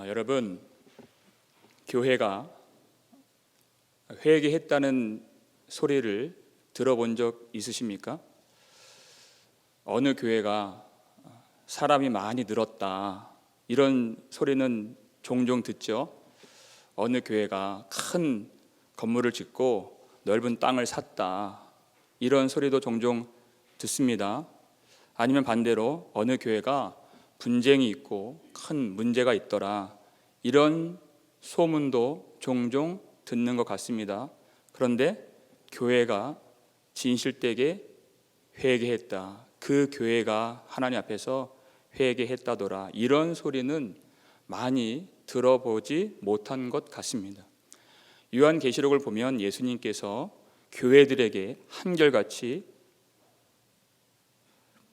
여러분, 교회가 회개했다는 소리를 들어본 적 있으십니까? 어느 교회가 사람이 많이 늘었다, 이런 소리는 종종 듣죠. 어느 교회가 큰 건물을 짓고 넓은 땅을 샀다, 이런 소리도 종종 듣습니다. 아니면 반대로 어느 교회가 분쟁이 있고 큰 문제가 있더라, 이런 소문도 종종 듣는 것 같습니다. 그런데 교회가 진실되게 회개했다, 그 교회가 하나님 앞에서 회개했다더라, 이런 소리는 많이 들어보지 못한 것 같습니다. 요한계시록을 보면 예수님께서 교회들에게 한결같이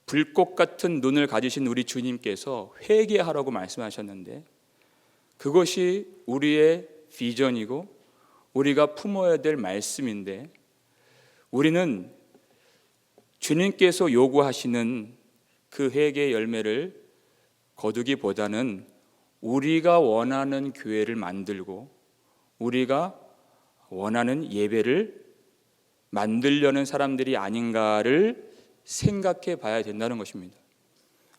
불꽃 같은 눈을 가지신 우리 주님께서 회개하라고 말씀하셨는데, 그것이 우리의 비전이고 우리가 품어야 될 말씀인데, 우리는 주님께서 요구하시는 그 회개의 열매를 거두기보다는 우리가 원하는 교회를 만들고 우리가 원하는 예배를 만들려는 사람들이 아닌가를 생각해 봐야 된다는 것입니다.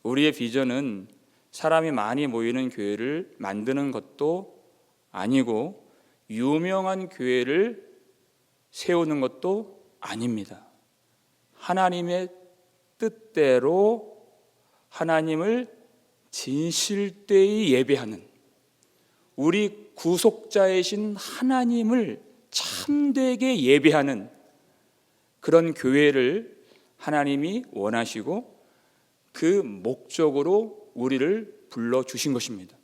우리의 비전은 사람이 많이 모이는 교회를 만드는 것도 아니고 유명한 교회를 세우는 것도 아닙니다. 하나님의 뜻대로 하나님을 진실되이 예배하는, 우리 구속자이신 하나님을 참되게 예배하는 그런 교회를 하나님이 원하시고 그 목적으로 우리를 불러주신 것입니다.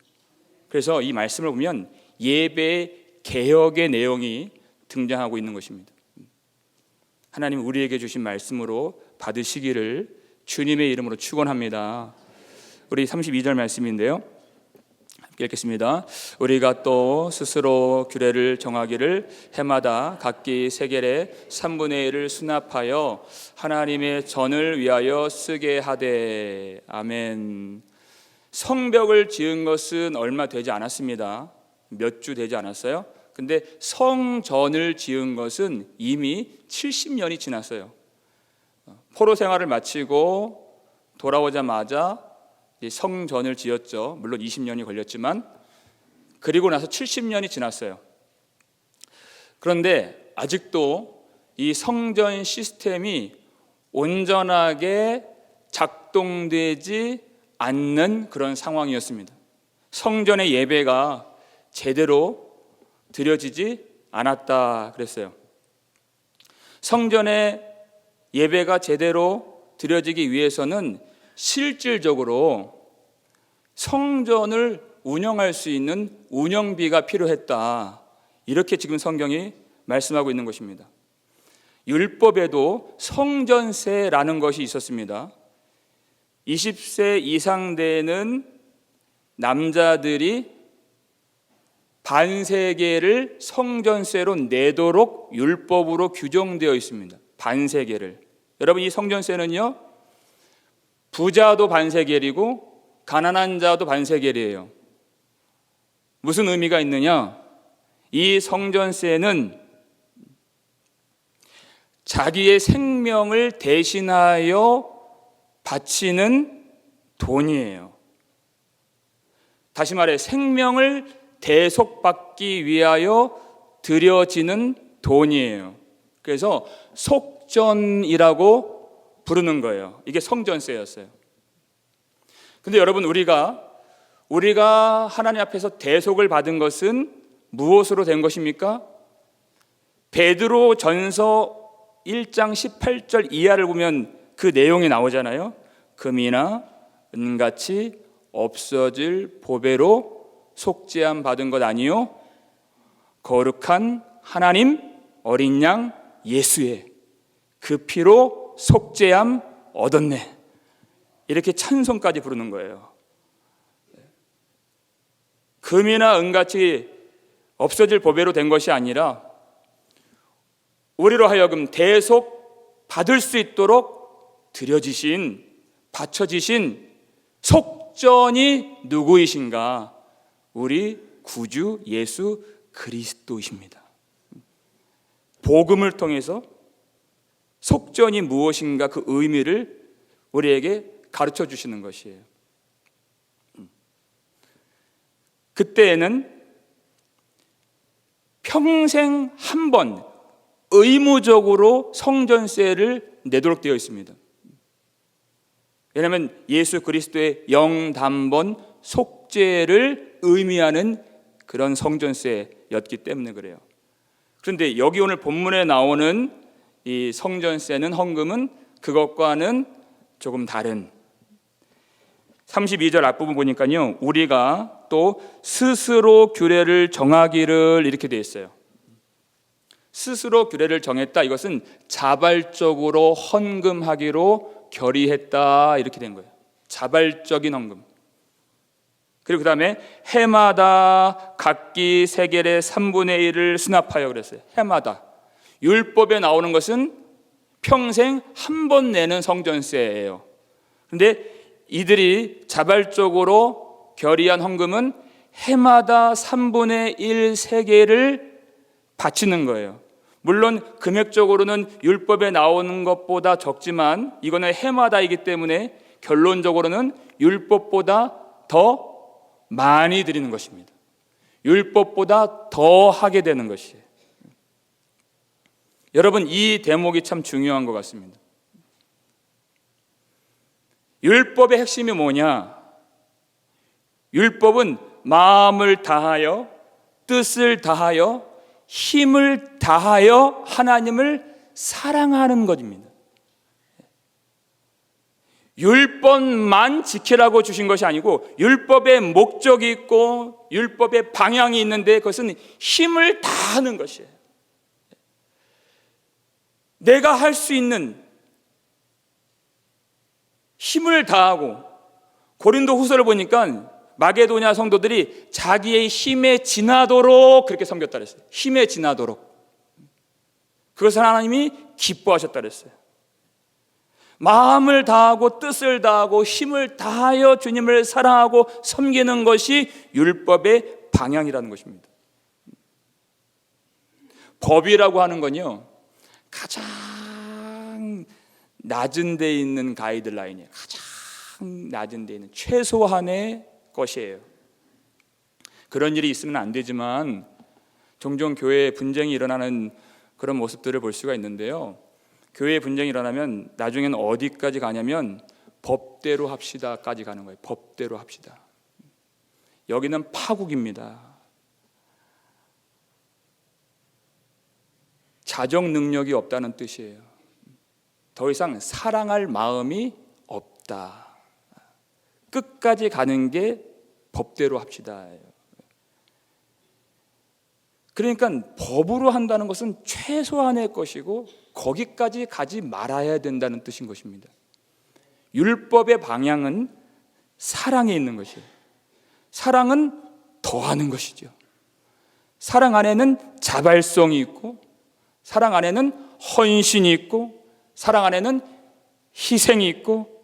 그래서 이 말씀을 보면 예배 개혁의 내용이 등장하고 있는 것입니다. 하나님 우리에게 주신 말씀으로 받으시기를 주님의 이름으로 축원합니다. 우리 32절 말씀인데요, 함께 읽겠습니다. 우리가 또 스스로 규례를 정하기를 해마다 각기 세겔의 3분의 1을 수납하여 하나님의 전을 위하여 쓰게 하되. 아멘. 성벽을 지은 것은 얼마 되지 않았습니다. 몇 주 되지 않았어요. 근데 성전을 지은 것은 이미 70년이 지났어요. 포로 생활을 마치고 돌아오자마자 성전을 지었죠. 물론 20년이 걸렸지만, 그리고 나서 70년이 지났어요. 그런데 아직도 이 성전 시스템이 온전하게 작동되지 않는 그런 상황이었습니다. 성전의 예배가 제대로 드려지지 않았다 그랬어요. 성전의 예배가 제대로 드려지기 위해서는 실질적으로 성전을 운영할 수 있는 운영비가 필요했다, 이렇게 지금 성경이 말씀하고 있는 것입니다. 율법에도 성전세라는 것이 있었습니다. 20세 이상 되는 남자들이 반세겔을 성전세로 내도록 율법으로 규정되어 있습니다. 반세겔을. 여러분, 이 성전세는요, 부자도 반세겔이고 가난한 자도 반세겔이에요. 무슨 의미가 있느냐? 이 성전세는 자기의 생명을 대신하여 바치는 돈이에요. 다시 말해, 생명을 대속받기 위하여 드려지는 돈이에요. 그래서 속전이라고 부르는 거예요. 이게 성전세였어요. 근데 여러분, 우리가 하나님 앞에서 대속을 받은 것은 무엇으로 된 것입니까? 베드로 전서 1장 18절 이하를 보면 그 내용이 나오잖아요. 금이나 은같이 없어질 보배로 속죄함 받은 것 아니요 거룩한 하나님 어린 양 예수의 그 피로 속죄함 얻었네, 이렇게 찬송까지 부르는 거예요. 금이나 은같이 없어질 보배로 된 것이 아니라 우리로 하여금 대속 받을 수 있도록 드려지신, 바쳐지신 속전이 누구이신가? 우리 구주 예수 그리스도이십니다. 복음을 통해서 속전이 무엇인가 그 의미를 우리에게 가르쳐 주시는 것이에요. 그때에는 평생 한 번 의무적으로 성전세를 내도록 되어 있습니다. 왜냐하면 예수 그리스도의 영단번 속죄를 의미하는 그런 성전세였기 때문에 그래요. 그런데 여기 오늘 본문에 나오는 이 성전세는, 헌금은 그것과는 조금 다른, 32절 앞부분 보니까요, 우리가 또 스스로 규례를 정하기를 이렇게 되어 있어요. 스스로 규례를 정했다, 이것은 자발적으로 헌금하기로 결의했다, 이렇게 된 거예요. 자발적인 헌금. 그리고 그 다음에 해마다 각기 세겔의 3분의 1을 수납하여 그랬어요. 해마다. 율법에 나오는 것은 평생 한 번 내는 성전세예요. 그런데 이들이 자발적으로 결의한 헌금은 해마다 3분의 1 세겔을 바치는 거예요. 물론 금액적으로는 율법에 나오는 것보다 적지만 이거는 해마다이기 때문에 결론적으로는 율법보다 더 많이 드리는 것입니다. 율법보다 더 하게 되는 것이에요. 여러분, 이 대목이 참 중요한 것 같습니다. 율법의 핵심이 뭐냐? 율법은 마음을 다하여, 뜻을 다하여, 힘을 다하여 하나님을 사랑하는 것입니다. 율법만 지키라고 주신 것이 아니고 율법의 목적이 있고 율법의 방향이 있는데 그것은 힘을 다하는 것이에요. 내가 할 수 있는 힘을 다하고, 고린도 후서를 보니까 마게도냐 성도들이 자기의 힘에 지나도록 그렇게 섬겼다 그랬어요. 힘에 지나도록. 그것을 하나님이 기뻐하셨다 그랬어요. 마음을 다하고 뜻을 다하고 힘을 다하여 주님을 사랑하고 섬기는 것이 율법의 방향이라는 것입니다. 법이라고 하는 건요, 가장 낮은 데 있는 가이드라인이에요. 가장 낮은 데 있는 최소한의 것이에요. 그런 일이 있으면 안 되지만 종종 교회에 분쟁이 일어나는 그런 모습들을 볼 수가 있는데요, 교회에 분쟁이 일어나면 나중에는 어디까지 가냐면 법대로 합시다까지 가는 거예요. 법대로 합시다. 여기는 파국입니다. 자정 능력이 없다는 뜻이에요. 더 이상 사랑할 마음이 없다. 끝까지 가는 게 법대로 합시다. 그러니까 법으로 한다는 것은 최소한의 것이고 거기까지 가지 말아야 된다는 뜻인 것입니다. 율법의 방향은 사랑에 있는 것이에요. 사랑은 더하는 것이죠. 사랑 안에는 자발성이 있고, 사랑 안에는 헌신이 있고, 사랑 안에는 희생이 있고,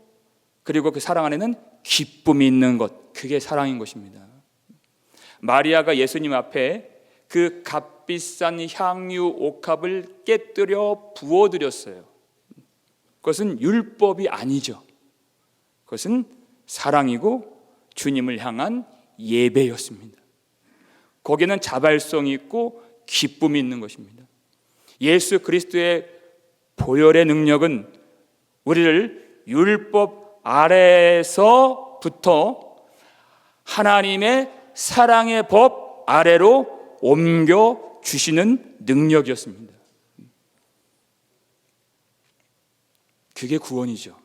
그리고 그 사랑 안에는 기쁨이 있는 것, 그게 사랑인 것입니다. 마리아가 예수님 앞에 그 값비싼 향유 옥합을 깨뜨려 부어드렸어요. 그것은 율법이 아니죠. 그것은 사랑이고 주님을 향한 예배였습니다. 거기는 자발성이 있고 기쁨이 있는 것입니다. 예수 그리스도의 보혈의 능력은 우리를 율법 아래에서부터 하나님의 사랑의 법 아래로 옮겨 주시는 능력이었습니다. 그게 구원이죠.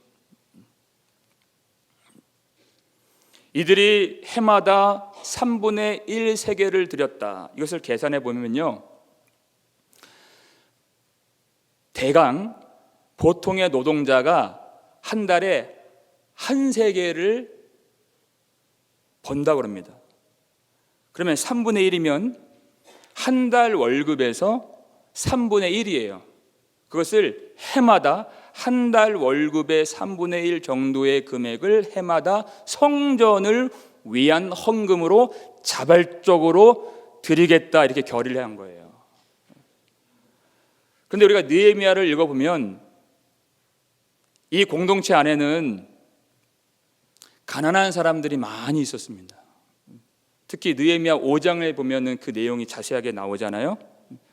이들이 해마다 3분의 1 세겔을 드렸다. 이것을 계산해 보면요, 대강 보통의 노동자가 한 달에 한 세겔을 번다고 합니다. 그러면 3분의 1이면 한 달 월급에서 3분의 1이에요. 그것을 해마다 한 달 월급의 3분의 1 정도의 금액을 해마다 성전을 위한 헌금으로 자발적으로 드리겠다 이렇게 결의를 한 거예요. 그런데 우리가 느헤미야를 읽어보면 이 공동체 안에는 가난한 사람들이 많이 있었습니다. 특히 느헤미야 5장에 보면은 그 내용이 자세하게 나오잖아요.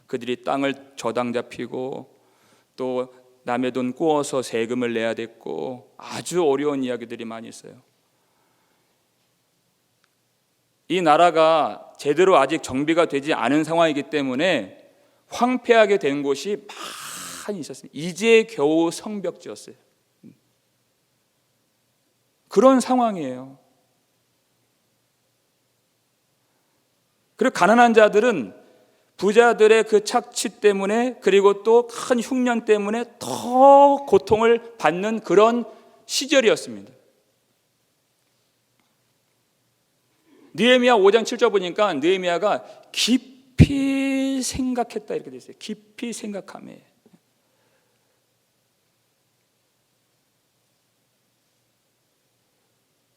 그들이 땅을 저당 잡히고 또 남의 돈 꾸어서 세금을 내야 됐고 아주 어려운 이야기들이 많이 있어요. 이 나라가 제대로 아직 정비가 되지 않은 상황이기 때문에 황폐하게 된 곳이 많이 있었습니다. 이제 겨우 성벽지었어요. 그런 상황이에요. 그리고 가난한 자들은 부자들의 그 착취 때문에 그리고 또 큰 흉년 때문에 더 고통을 받는 그런 시절이었습니다. 느헤미야 5장 7절 보니까 느헤미야가 깊이 생각했다 이렇게 되어 있어요. 깊이 생각하며.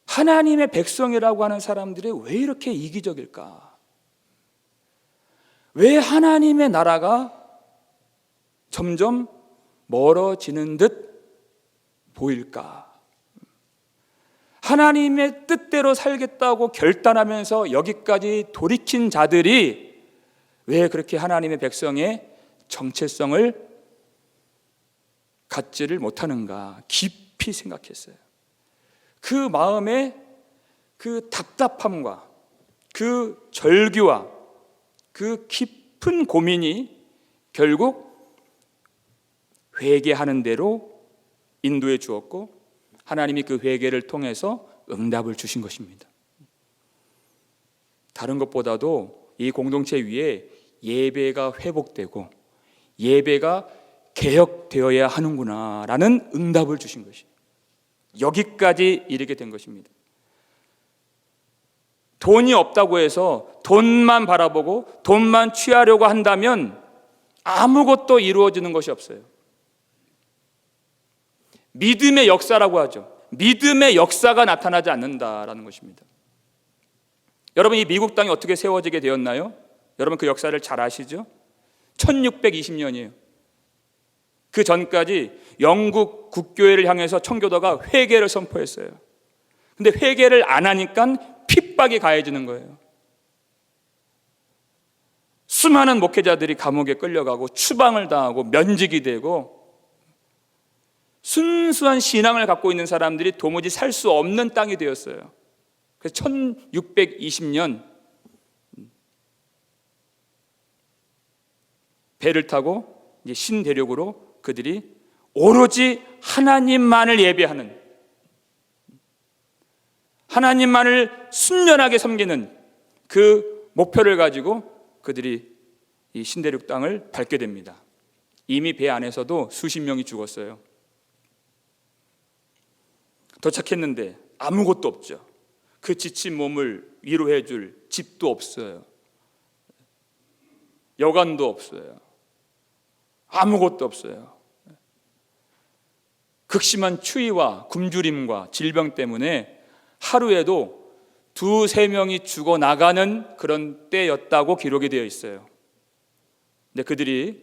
하나님의 백성이라고 하는 사람들이 왜 이렇게 이기적일까? 왜 하나님의 나라가 점점 멀어지는 듯 보일까? 하나님의 뜻대로 살겠다고 결단하면서 여기까지 돌이킨 자들이 왜 그렇게 하나님의 백성의 정체성을 갖지를 못하는가? 깊이 생각했어요. 그 마음에 그 답답함과 그 절규와 그 깊은 고민이 결국 회개하는 대로 인도해 주었고 하나님이 그 회개를 통해서 응답을 주신 것입니다. 다른 것보다도 이 공동체 위에 예배가 회복되고 예배가 개혁되어야 하는구나라는 응답을 주신 것이에요. 여기까지 이르게 된 것입니다. 돈이 없다고 해서 돈만 바라보고 돈만 취하려고 한다면 아무것도 이루어지는 것이 없어요. 믿음의 역사라고 하죠. 믿음의 역사가 나타나지 않는다라는 것입니다. 여러분, 이 미국 땅이 어떻게 세워지게 되었나요? 여러분 그 역사를 잘 아시죠? 1620년이에요. 그 전까지 영국 국교회를 향해서 청교도가 회개를 선포했어요. 근데 회개를 안 하니까 핍박이 가해지는 거예요. 수많은 목회자들이 감옥에 끌려가고 추방을 당하고 면직이 되고 순수한 신앙을 갖고 있는 사람들이 도무지 살 수 없는 땅이 되었어요. 그래서 1620년 배를 타고 이제 신대륙으로 그들이 오로지 하나님만을 예배하는, 하나님만을 순전하게 섬기는 그 목표를 가지고 그들이 이 신대륙 땅을 밟게 됩니다. 이미 배 안에서도 수십 명이 죽었어요. 도착했는데 아무것도 없죠. 그 지친 몸을 위로해 줄 집도 없어요. 여관도 없어요. 아무것도 없어요. 극심한 추위와 굶주림과 질병 때문에 하루에도 2-3명이 죽어나가는 그런 때였다고 기록이 되어 있어요. 근데 그들이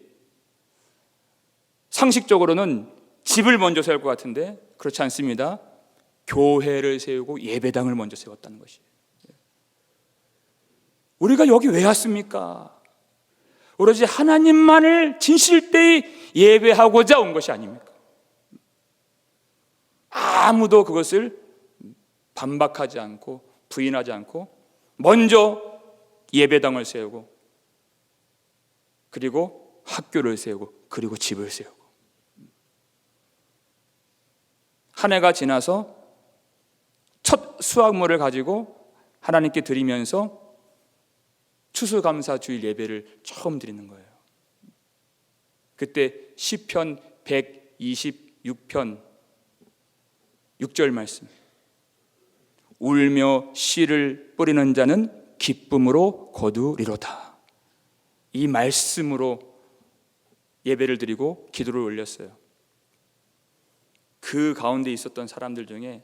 상식적으로는 집을 먼저 세울 것 같은데 그렇지 않습니다. 교회를 세우고 예배당을 먼저 세웠다는 것이에요. 우리가 여기 왜 왔습니까? 오로지 하나님만을 진실되이 예배하고자 온 것이 아닙니까? 아무도 그것을 반박하지 않고 부인하지 않고 먼저 예배당을 세우고 그리고 학교를 세우고 그리고 집을 세우고 한 해가 지나서 첫 수확물을 가지고 하나님께 드리면서 추수감사주일 예배를 처음 드리는 거예요. 그때 시편 126편 6절 말씀, 울며 씨를 뿌리는 자는 기쁨으로 거두리로다. 이 말씀으로 예배를 드리고 기도를 올렸어요. 그 가운데 있었던 사람들 중에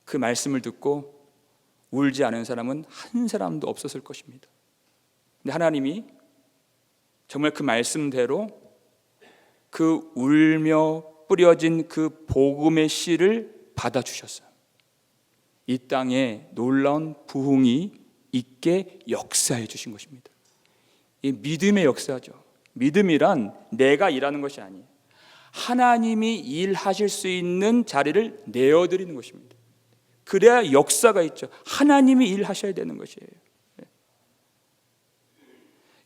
그 말씀을 듣고 울지 않은 사람은 한 사람도 없었을 것입니다. 근데 하나님이 정말 그 말씀대로 그 울며 뿌려진 그 복음의 씨를 받아주셨어요. 이 땅에 놀라운 부흥이 있게 역사해 주신 것입니다. 이 믿음의 역사죠. 믿음이란 내가 일하는 것이 아니에요. 하나님이 일하실 수 있는 자리를 내어드리는 것입니다. 그래야 역사가 있죠. 하나님이 일하셔야 되는 것이에요.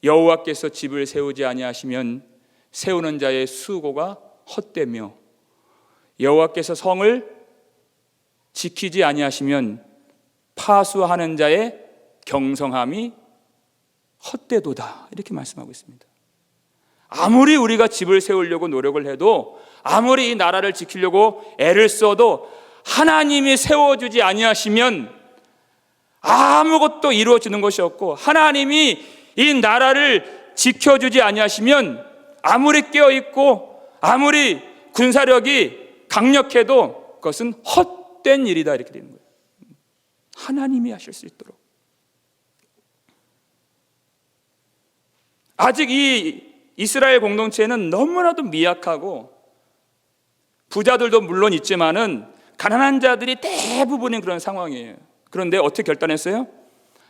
여호와께서 집을 세우지 아니하시면 세우는 자의 수고가 헛되며 여호와께서 성을 지키지 아니하시면 파수하는 자의 경성함이 헛되도다, 이렇게 말씀하고 있습니다. 아무리 우리가 집을 세우려고 노력을 해도, 아무리 이 나라를 지키려고 애를 써도 하나님이 세워주지 아니하시면 아무것도 이루어지는 것이 없고, 하나님이 이 나라를 지켜주지 아니하시면 아무리 깨어있고 아무리 군사력이 강력해도 그것은 헛된 일이다, 이렇게 되는 거예요. 하나님이 하실 수 있도록. 아직 이 이스라엘 공동체는 너무나도 미약하고 부자들도 물론 있지만은 가난한 자들이 대부분인 그런 상황이에요. 그런데 어떻게 결단했어요?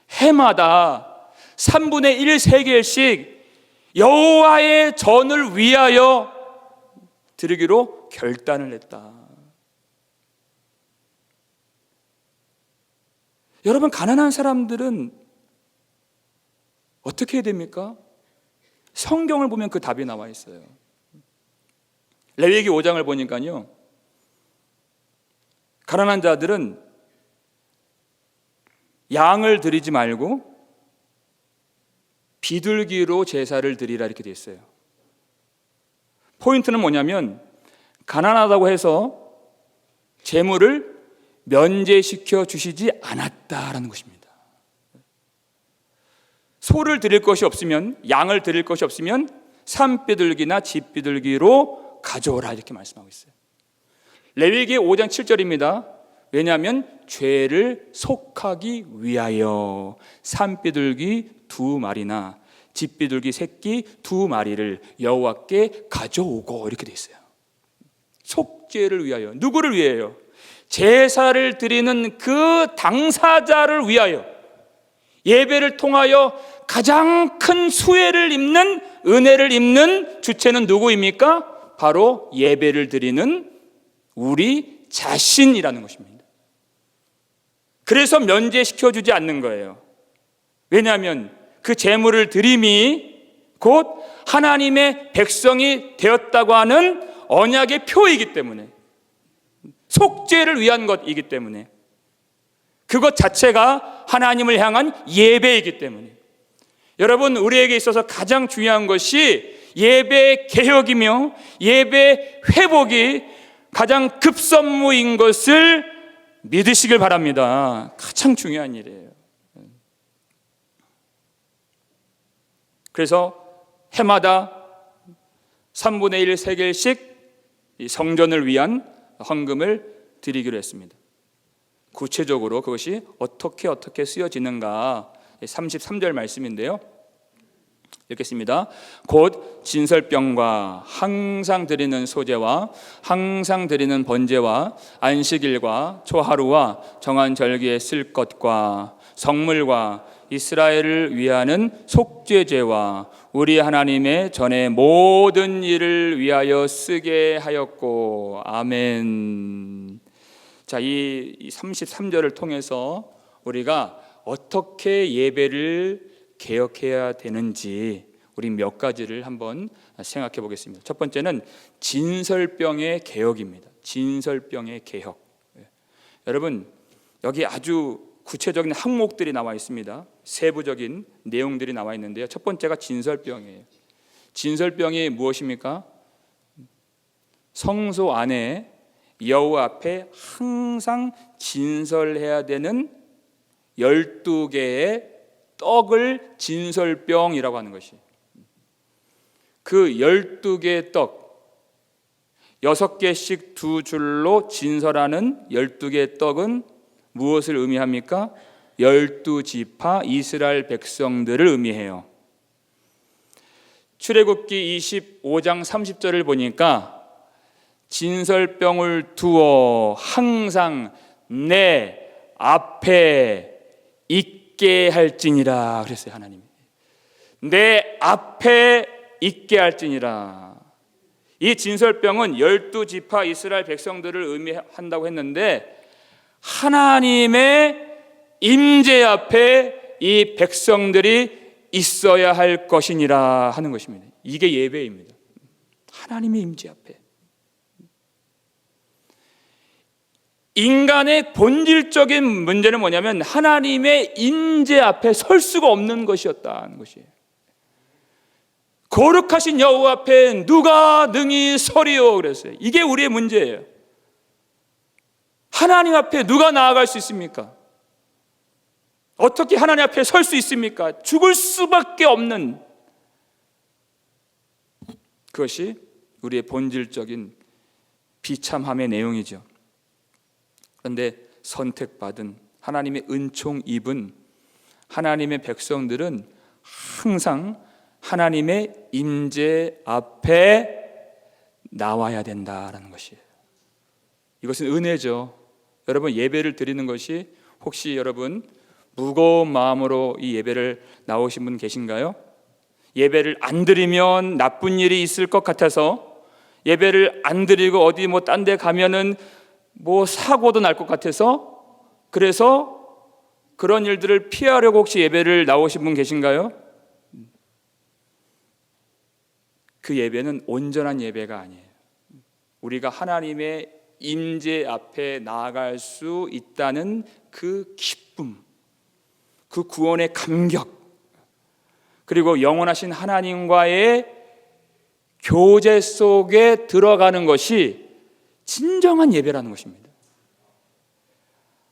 해마다 3분의 1 세겔씩 여호와의 전을 위하여 드리기로 결단을 했다. 여러분, 가난한 사람들은 어떻게 해야 됩니까? 성경을 보면 그 답이 나와 있어요. 레위기 5장을 보니까요, 가난한 자들은 양을 드리지 말고 비둘기로 제사를 드리라, 이렇게 되어 있어요. 포인트는 뭐냐면, 가난하다고 해서 재물을 면제시켜 주시지 않았다라는 것입니다. 소를 드릴 것이 없으면, 양을 드릴 것이 없으면 산비둘기나 집비둘기로 가져오라, 이렇게 말씀하고 있어요. 레위기 5장 7절입니다. 왜냐하면 죄를 속하기 위하여 산비둘기 2마리나 집비둘기 새끼 2마리를 여호와께 가져오고, 이렇게 돼 있어요. 속죄를 위하여. 누구를 위하여? 제사를 드리는 그 당사자를 위하여. 예배를 통하여 가장 큰 수혜를 입는, 은혜를 입는 주체는 누구입니까? 바로 예배를 드리는 우리 자신이라는 것입니다. 그래서 면제시켜주지 않는 거예요. 왜냐하면 그 제물을 드림이 곧 하나님의 백성이 되었다고 하는 언약의 표이기 때문에, 속죄를 위한 것이기 때문에, 그것 자체가 하나님을 향한 예배이기 때문에, 여러분, 우리에게 있어서 가장 중요한 것이 예배 개혁이며 예배 회복이 가장 급선무인 것을 믿으시길 바랍니다. 가장 중요한 일이에요. 그래서 해마다 3분의 1 세겔씩 성전을 위한 헌금을 드리기로 했습니다. 구체적으로 그것이 어떻게 쓰여지는가, 33절 말씀인데요, 읽겠습니다. 곧 진설병과 항상 드리는 소제와 항상 드리는 번제와 안식일과 초하루와 정한 절기에 쓸 것과 성물과 이스라엘을 위하는 속죄제와 우리 하나님의 전의 모든 일을 위하여 쓰게 하였고. 아멘. 자, 이 33절을 통해서 우리가 어떻게 예배를 개혁해야 되는지 우리 몇 가지를 한번 생각해 보겠습니다. 첫 번째는 진설병의 개혁입니다. 진설병의 개혁. 여러분, 여기 아주 구체적인 항목들이 나와 있습니다. 세부적인 내용들이 나와 있는데요, 첫 번째가 진설병이에요. 진설병이 무엇입니까? 성소 안에 여호와 앞에 항상 진설해야 되는 12개의 떡을 진설병이라고 하는 것이, 그 12개의 떡, 6개씩 두 줄로 진설하는 12개의 떡은 무엇을 의미합니까? 12지파 이스라엘 백성들을 의미해요. 출애굽기 25장 30절을 보니까 진설병을 두어 항상 내 앞에 있게 할지니라 그랬어요. 하나님이 내 앞에 있게 할지니라. 이 진설병은 12지파 이스라엘 백성들을 의미한다고 했는데 하나님의 임재 앞에 이 백성들이 있어야 할 것이니라 하는 것입니다. 이게 예배입니다. 하나님의 임재 앞에. 인간의 본질적인 문제는 뭐냐면 하나님의 임재 앞에 설 수가 없는 것이었다는 것이에요. 거룩하신 여호와 앞에 누가 능히 서리요 그랬어요. 이게 우리의 문제예요. 하나님 앞에 누가 나아갈 수 있습니까? 어떻게 하나님 앞에 설 수 있습니까? 죽을 수밖에 없는 그것이 우리의 본질적인 비참함의 내용이죠. 그런데 선택받은 하나님의 은총 입은 하나님의 백성들은 항상 하나님의 임재 앞에 나와야 된다라는 것이에요. 이것은 은혜죠. 여러분 예배를 드리는 것이 혹시 여러분 무거운 마음으로 이 예배를 나오신 분 계신가요? 예배를 안 드리면 나쁜 일이 있을 것 같아서 예배를 안 드리고 어디 뭐 딴 데 가면은 뭐 사고도 날 것 같아서 그래서 그런 일들을 피하려고 혹시 예배를 나오신 분 계신가요? 그 예배는 온전한 예배가 아니에요. 우리가 하나님의 임재 앞에 나아갈 수 있다는 그 기쁨, 그 구원의 감격, 그리고 영원하신 하나님과의 교제 속에 들어가는 것이 진정한 예배라는 것입니다.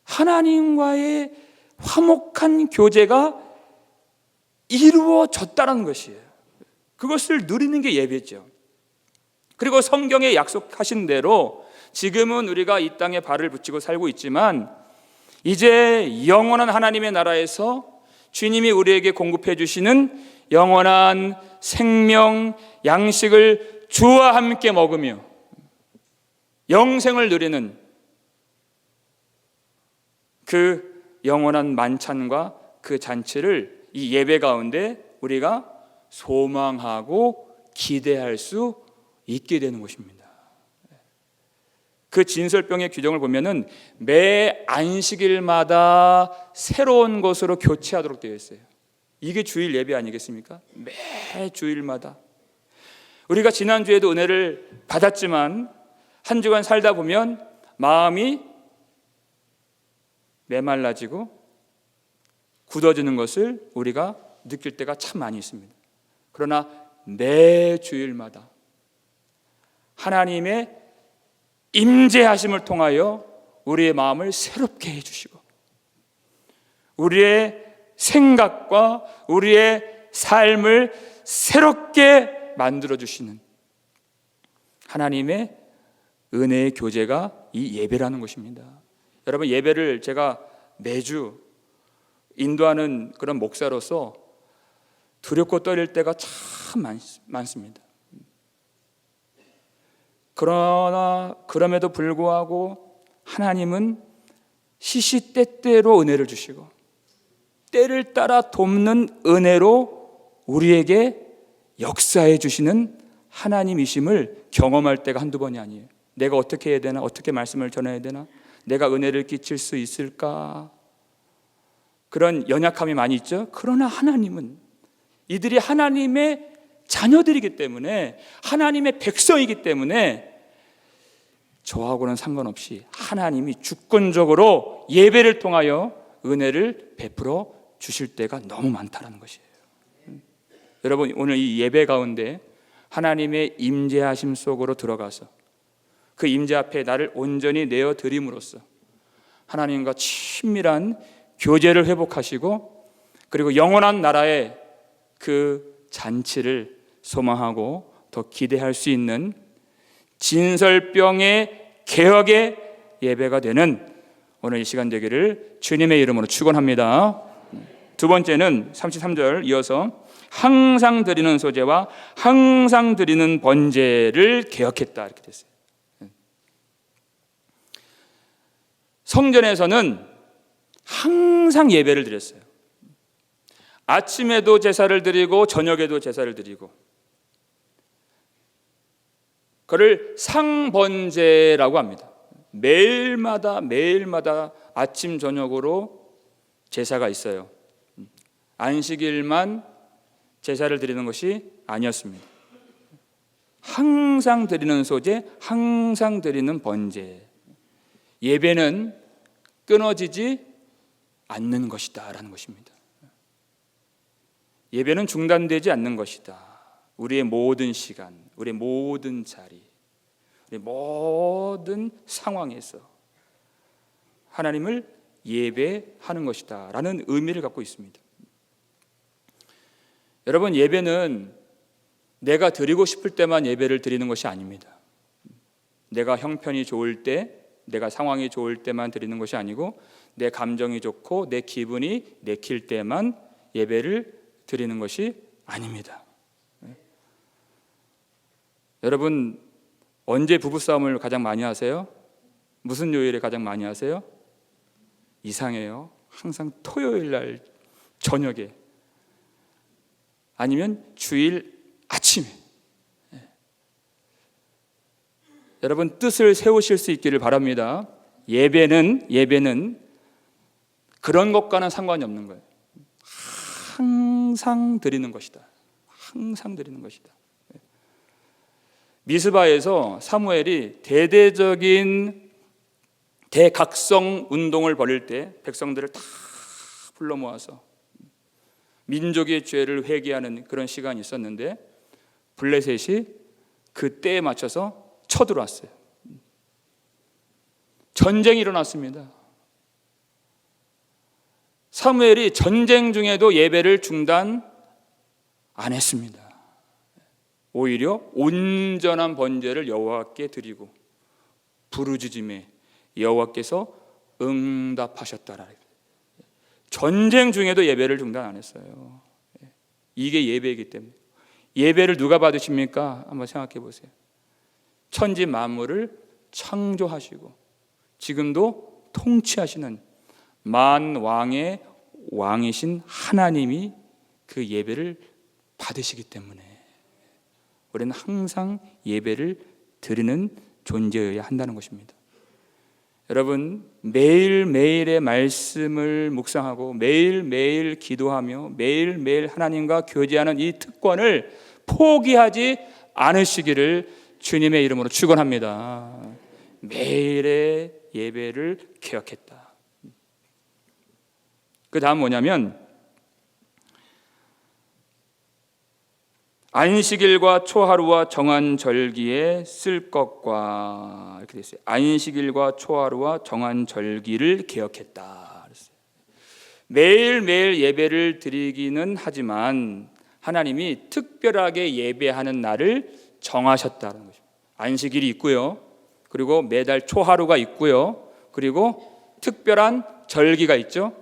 하나님과의 화목한 교제가 이루어졌다는 것이에요. 그것을 누리는 게 예배죠. 그리고 성경에 약속하신 대로 지금은 우리가 이 땅에 발을 붙이고 살고 있지만 이제 영원한 하나님의 나라에서 주님이 우리에게 공급해 주시는 영원한 생명 양식을 주와 함께 먹으며 영생을 누리는 그 영원한 만찬과 그 잔치를 이 예배 가운데 우리가 소망하고 기대할 수 있게 되는 것입니다. 그 진설병의 규정을 보면은 매 안식일마다 새로운 것으로 교체하도록 되어 있어요. 이게 주일 예배 아니겠습니까? 매 주일마다. 우리가 지난주에도 은혜를 받았지만 한 주간 살다 보면 마음이 메말라지고 굳어지는 것을 우리가 느낄 때가 참 많이 있습니다. 그러나 매 주일마다 하나님의 임재하심을 통하여 우리의 마음을 새롭게 해주시고 우리의 생각과 우리의 삶을 새롭게 만들어주시는 하나님의 은혜의 교제가 이 예배라는 것입니다. 여러분 예배를 제가 매주 인도하는 그런 목사로서 두렵고 떨릴 때가 참 많습니다. 그러나 그럼에도 불구하고 하나님은 시시때때로 은혜를 주시고 때를 따라 돕는 은혜로 우리에게 역사해 주시는 하나님이심을 경험할 때가 한두 번이 아니에요. 내가 어떻게 해야 되나? 어떻게 말씀을 전해야 되나? 내가 은혜를 끼칠 수 있을까? 그런 연약함이 많이 있죠. 그러나 하나님은 이들이 하나님의 자녀들이기 때문에 하나님의 백성이기 때문에 저하고는 상관없이 하나님이 주권적으로 예배를 통하여 은혜를 베풀어 주실 때가 너무 많다는 것이에요. 여러분 오늘 이 예배 가운데 하나님의 임재하심 속으로 들어가서 그 임재 앞에 나를 온전히 내어 드림으로써 하나님과 친밀한 교제를 회복하시고 그리고 영원한 나라의 그 잔치를 소망하고 더 기대할 수 있는 진설병의 개혁의 예배가 되는 오늘 이 시간 되기를 주님의 이름으로 축원합니다. 두 번째는 33절 이어서 항상 드리는 소제와 항상 드리는 번제를 개혁했다 이렇게 됐어요. 성전에서는 항상 예배를 드렸어요. 아침에도 제사를 드리고 저녁에도 제사를 드리고, 그를 상번제라고 합니다. 매일마다 아침 저녁으로 제사가 있어요. 안식일만 제사를 드리는 것이 아니었습니다. 항상 드리는 소제, 항상 드리는 번제. 예배는 끊어지지 않는 것이다 라는 것입니다. 예배는 중단되지 않는 것이다. 우리의 모든 시간, 우리의 모든 자리, 우리의 모든 상황에서 하나님을 예배하는 것이다 라는 의미를 갖고 있습니다. 여러분, 예배는 내가 드리고 싶을 때만 예배를 드리는 것이 아닙니다. 내가 형편이 좋을 때, 내가 상황이 좋을 때만 드리는 것이 아니고, 내 감정이 좋고 내 기분이 내킬 때만 예배를 드리는 것이 아닙니다. 여러분, 언제 부부싸움을 가장 많이 하세요? 무슨 요일에 가장 많이 하세요? 이상해요. 항상 토요일 날 저녁에, 아니면 주일 아침에. 여러분, 뜻을 세우실 수 있기를 바랍니다. 예배는 그런 것과는 상관이 없는 거예요. 항상 드리는 것이다. 항상 드리는 것이다. 미스바에서 사무엘이 대대적인 대각성 운동을 벌일 때 백성들을 다 불러 모아서 민족의 죄를 회개하는 그런 시간이 있었는데, 블레셋이 그 때에 맞춰서 쳐들어왔어요. 전쟁이 일어났습니다. 사무엘이 전쟁 중에도 예배를 중단 안 했습니다. 오히려 온전한 번제를 여호와께 드리고 부르짖음에 여호와께서 응답하셨다라. 전쟁 중에도 예배를 중단 안 했어요. 이게 예배이기 때문에. 예배를 누가 받으십니까? 한번 생각해 보세요. 천지 만물을 창조하시고 지금도 통치하시는 만왕의 왕이신 하나님이 그 예배를 받으시기 때문에 우리는 항상 예배를 드리는 존재여야 한다는 것입니다. 여러분, 매일매일의 말씀을 묵상하고 매일매일 기도하며 매일매일 하나님과 교제하는 이 특권을 포기하지 않으시기를 주님의 이름으로 축원합니다. 매일의 예배를 개혁했다. 그 다음 뭐냐면, 안식일과 초하루와 정한 절기에 쓸 것과, 이렇게 됐어요. 안식일과 초하루와 정한 절기를 개혁했다. 그랬어요. 매일매일 예배를 드리기는 하지만 하나님이 특별하게 예배하는 날을 정하셨다는 것입니다. 안식일이 있고요, 그리고 매달 초하루가 있고요, 그리고 특별한 절기가 있죠.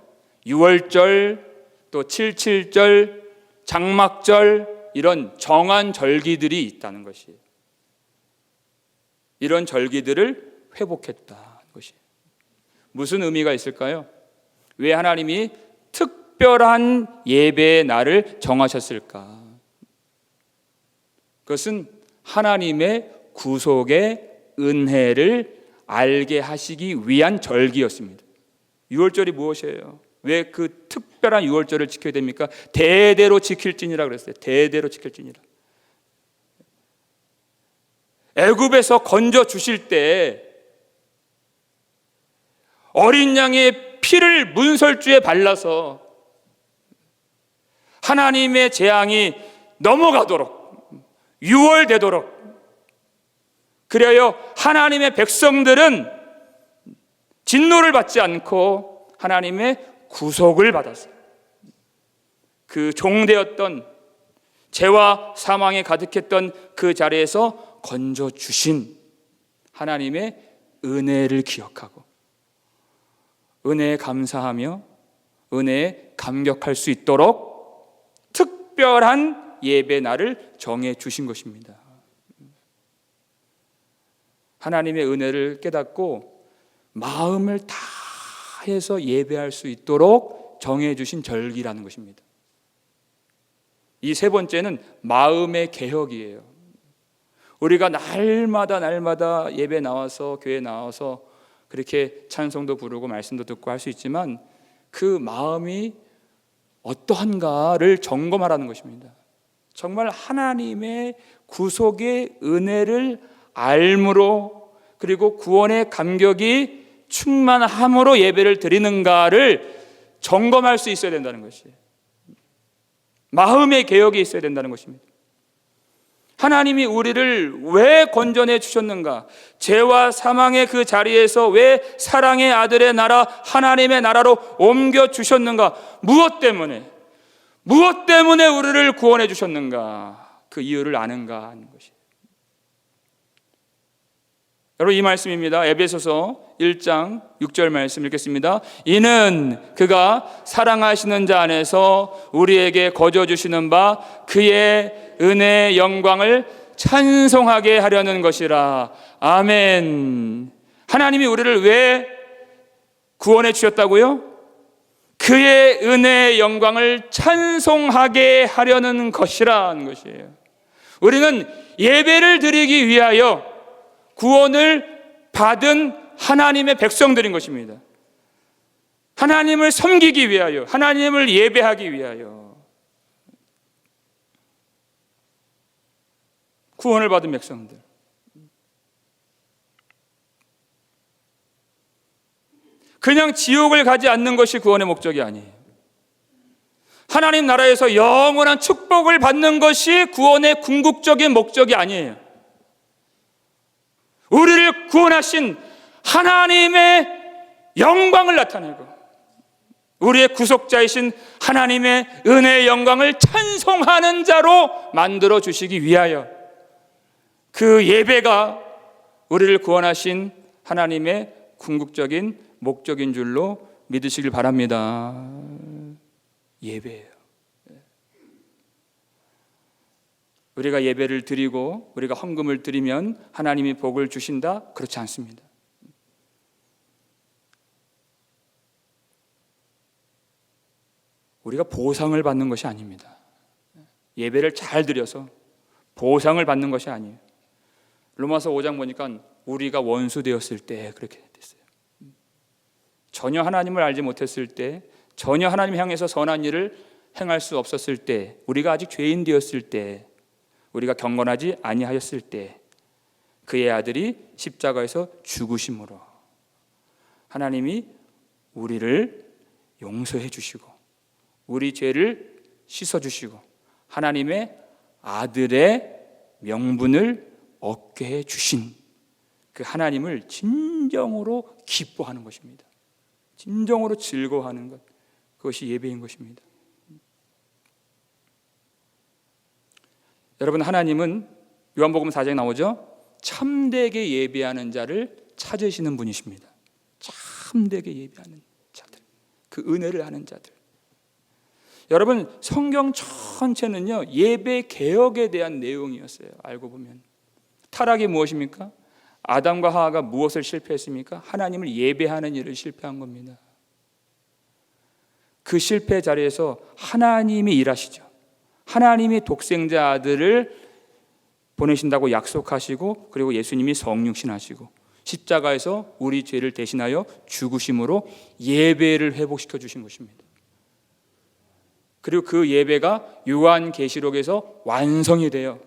유월절, 또 칠칠절, 장막절, 이런 정한 절기들이 있다는 것이에요. 이런 절기들을 회복했다는 것이에요. 무슨 의미가 있을까요? 왜 하나님이 특별한 예배의 날을 정하셨을까? 그것은 하나님의 구속의 은혜를 알게 하시기 위한 절기였습니다. 유월절이 무엇이에요? 왜 그 특별한 유월절을 지켜야 됩니까? 대대로 지킬지니라 그랬어요. 대대로 지킬지니라. 애굽에서 건져 주실 때 어린 양의 피를 문설주에 발라서 하나님의 재앙이 넘어가도록, 유월되도록, 그래야 하나님의 백성들은 진노를 받지 않고 하나님의 구속을 받았어요. 그 종되었던 죄와 사망에 가득했던 그 자리에서 건져주신 하나님의 은혜를 기억하고, 은혜에 감사하며 은혜에 감격할 수 있도록 특별한 예배 날을 정해 주신 것입니다. 하나님의 은혜를 깨닫고 마음을 다해서 예배할 수 있도록 정해 주신 절기라는 것입니다. 이 세 번째는 마음의 개혁이에요. 우리가 날마다 예배 나와서 교회 나와서 그렇게 찬송도 부르고 말씀도 듣고 할 수 있지만 그 마음이 어떠한가를 점검하라는 것입니다. 정말 하나님의 구속의 은혜를 알므로 그리고 구원의 감격이 충만함으로 예배를 드리는가를 점검할 수 있어야 된다는 것이에요. 마음의 개혁이 있어야 된다는 것입니다. 하나님이 우리를 왜 건져내 주셨는가? 죄와 사망의 그 자리에서 왜 사랑의 아들의 나라, 하나님의 나라로 옮겨 주셨는가? 무엇 때문에 우리를 구원해 주셨는가? 그 이유를 아는가 하는 것이에요. 여러분, 이 말씀입니다. 에베소서 1장 6절 말씀 읽겠습니다. 이는 그가 사랑하시는 자 안에서 우리에게 거저 주시는 바 그의 은혜의 영광을 찬송하게 하려는 것이라. 아멘. 하나님이 우리를 왜 구원해 주셨다고요? 그의 은혜의 영광을 찬송하게 하려는 것이라는 것이에요. 우리는 예배를 드리기 위하여 구원을 받은 하나님의 백성들인 것입니다. 하나님을 섬기기 위하여, 하나님을 예배하기 위하여 구원을 받은 백성들. 그냥 지옥을 가지 않는 것이 구원의 목적이 아니에요. 하나님 나라에서 영원한 축복을 받는 것이 구원의 궁극적인 목적이 아니에요. 우리를 구원하신 하나님의 영광을 나타내고 우리의 구속자이신 하나님의 은혜의 영광을 찬송하는 자로 만들어 주시기 위하여 그 예배가 우리를 구원하신 하나님의 궁극적인 목적인 줄로 믿으시길 바랍니다. 예배예요. 우리가 예배를 드리고 우리가 헌금을 드리면 하나님이 복을 주신다? 그렇지 않습니다. 우리가 보상을 받는 것이 아닙니다. 예배를 잘 드려서 보상을 받는 것이 아니에요. 로마서 5장 보니까 우리가 원수 되었을 때 그렇게 됐어요. 전혀 하나님을 알지 못했을 때, 전혀 하나님 향해서 선한 일을 행할 수 없었을 때, 우리가 아직 죄인 되었을 때, 우리가 경건하지 아니하였을 때 그의 아들이 십자가에서 죽으심으로 하나님이 우리를 용서해 주시고 우리 죄를 씻어 주시고 하나님의 아들의 명분을 얻게 해 주신 그 하나님을 진정으로 기뻐하는 것입니다. 진정으로 즐거워하는 것, 그것이 예배인 것입니다. 여러분, 하나님은 요한복음 4장에 나오죠? 참되게 예배하는 자를 찾으시는 분이십니다. 참되게 예배하는 자들, 그 은혜를 아는 자들. 여러분, 성경 전체는요 예배 개혁에 대한 내용이었어요. 알고 보면 타락이 무엇입니까? 아담과 하와가 무엇을 실패했습니까? 하나님을 예배하는 일을 실패한 겁니다. 그 실패 자리에서 하나님이 일하시죠. 하나님이 독생자 아들을 보내신다고 약속하시고 그리고 예수님이 성육신하시고 십자가에서 우리 죄를 대신하여 죽으심으로 예배를 회복시켜 주신 것입니다. 그리고 그 예배가 요한계시록에서 완성이 돼요.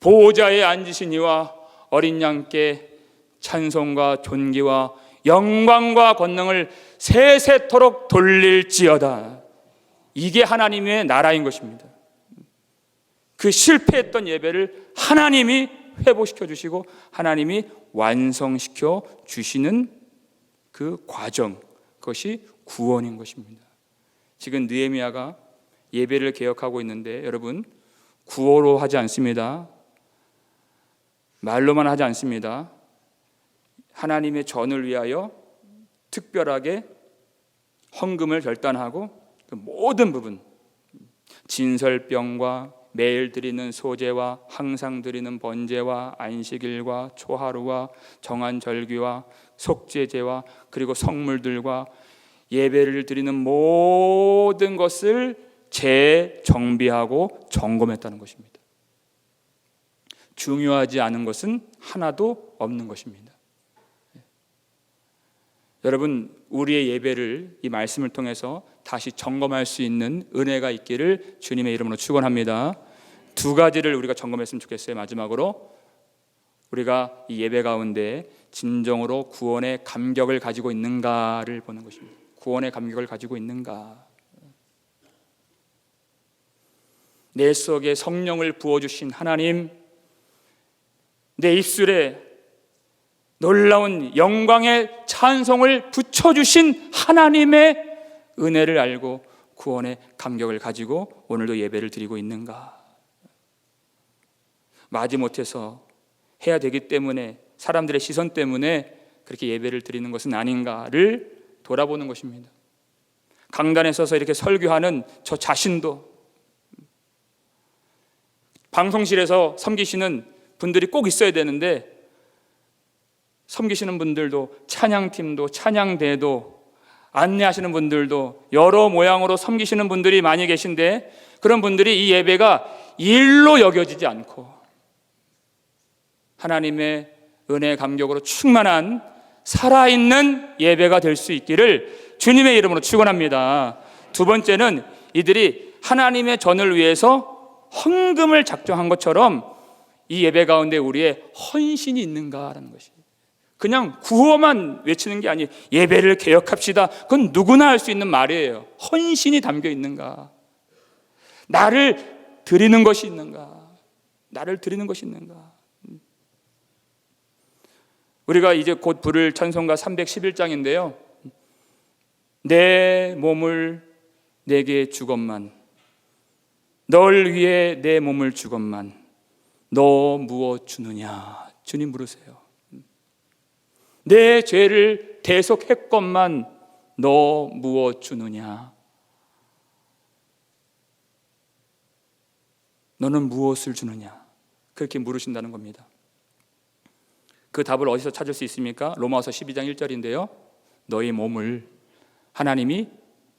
보호자에 앉으신 이와 어린 양께 찬송과 존귀와 영광과 권능을 세세토록 돌릴지어다. 이게 하나님의 나라인 것입니다. 그 실패했던 예배를 하나님이 회복시켜 주시고 하나님이 완성시켜 주시는 그 과정, 그것이 구원인 것입니다. 지금 느헤미야가 예배를 개혁하고 있는데 여러분, 구호로 하지 않습니다. 말로만 하지 않습니다. 하나님의 전을 위하여 특별하게 헌금을 결단하고 그 모든 부분, 진설병과 매일 드리는 소제와 항상 드리는 번제와 안식일과 초하루와 정한 절기와 속죄제와 그리고 성물들과 예배를 드리는 모든 것을 재정비하고 점검했다는 것입니다. 중요하지 않은 것은 하나도 없는 것입니다. 여러분, 우리의 예배를 이 말씀을 통해서 다시 점검할 수 있는 은혜가 있기를 주님의 이름으로 축원합니다. 두 가지를 우리가 점검했으면 좋겠어요. 마지막으로 우리가 이 예배 가운데 진정으로 구원의 감격을 가지고 있는가를 보는 것입니다. 구원의 감격을 가지고 있는가. 내 속에 성령을 부어주신 하나님, 내 입술에 놀라운 영광의 찬송을 붙여주신 하나님의 은혜를 알고 구원의 감격을 가지고 오늘도 예배를 드리고 있는가. 마지못해서 해야 되기 때문에, 사람들의 시선 때문에 그렇게 예배를 드리는 것은 아닌가를 돌아보는 것입니다. 강단에 서서 이렇게 설교하는 저 자신도, 방송실에서 섬기시는 분들이 꼭 있어야 되는데 섬기시는 분들도, 찬양팀도, 찬양대도, 안내하시는 분들도 여러 모양으로 섬기시는 분들이 많이 계신데, 그런 분들이 이 예배가 일로 여겨지지 않고 하나님의 은혜 감격으로 충만한 살아있는 예배가 될 수 있기를 주님의 이름으로 축원합니다. 두 번째는 이들이 하나님의 전을 위해서 헌금을 작정한 것처럼 이 예배 가운데 우리의 헌신이 있는가라는 것이, 그냥 구호만 외치는 게 아니에요. 예배를 개혁합시다. 그건 누구나 할 수 있는 말이에요. 헌신이 담겨 있는가? 나를 드리는 것이 있는가? 나를 드리는 것이 있는가? 우리가 이제 곧 부를 찬송가 311장인데요. 내 몸을 내게 주건만, 널 위해 내 몸을 주건만, 너 무엇 주느냐? 주님 물으세요. 내 죄를 대속했건만 너 무엇 주느냐? 너는 무엇을 주느냐? 그렇게 물으신다는 겁니다. 그 답을 어디서 찾을 수 있습니까? 로마서 12장 1절인데요. 너희 몸을 하나님이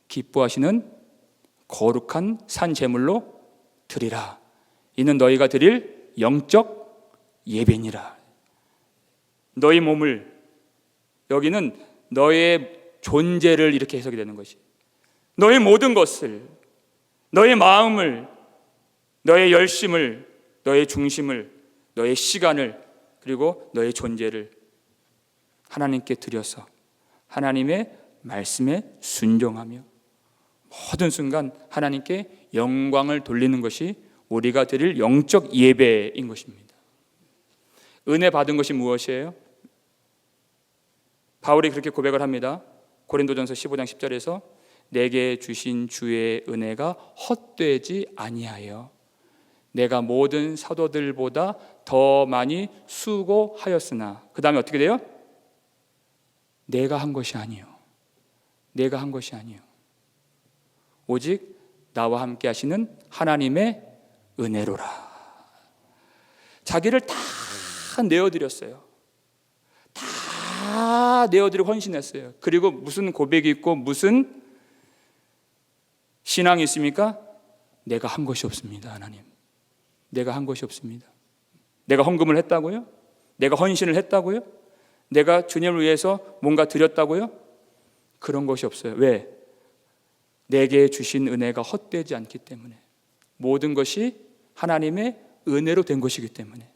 기뻐하시는 거룩한 산 제물로 드리라. 이는 너희가 드릴 영적 예배니라. 너희 몸을, 여기는 너의 존재를 이렇게 해석이 되는 것이, 너의 모든 것을, 너의 마음을, 너의 열심을, 너의 중심을, 너의 시간을, 그리고 너의 존재를 하나님께 드려서 하나님의 말씀에 순종하며 모든 순간 하나님께 영광을 돌리는 것이 우리가 드릴 영적 예배인 것입니다. 은혜 받은 것이 무엇이에요? 바울이 그렇게 고백을 합니다. 고린도전서 15장 10절에서 내게 주신 주의 은혜가 헛되지 아니하여 내가 모든 사도들보다 더 많이 수고하였으나, 그 다음에 어떻게 돼요? 내가 한 것이 아니요, 내가 한 것이 아니요, 오직 나와 함께 하시는 하나님의 은혜로라. 자기를 다 내어드렸어요. 다 내어드리고 헌신했어요. 그리고 무슨 고백이 있고 무슨 신앙이 있습니까? 내가 한 것이 없습니다. 하나님, 내가 한 것이 없습니다. 내가 헌금을 했다고요? 내가 헌신을 했다고요? 내가 주님을 위해서 뭔가 드렸다고요? 그런 것이 없어요. 왜? 내게 주신 은혜가 헛되지 않기 때문에, 모든 것이 하나님의 은혜로 된 것이기 때문에.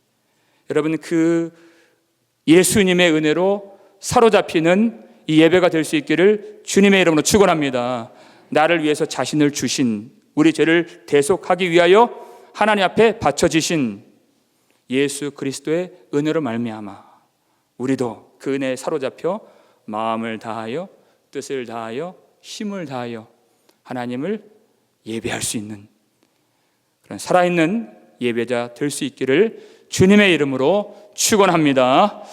여러분, 그 예수님의 은혜로 사로잡히는 이 예배가 될 수 있기를 주님의 이름으로 축원합니다. 나를 위해서 자신을 주신, 우리 죄를 대속하기 위하여 하나님 앞에 바쳐지신 예수 그리스도의 은혜로 말미암아 우리도 그 은혜에 사로잡혀 마음을 다하여 뜻을 다하여 힘을 다하여 하나님을 예배할 수 있는 그런 살아있는 예배자 될 수 있기를 주님의 이름으로 축원합니다.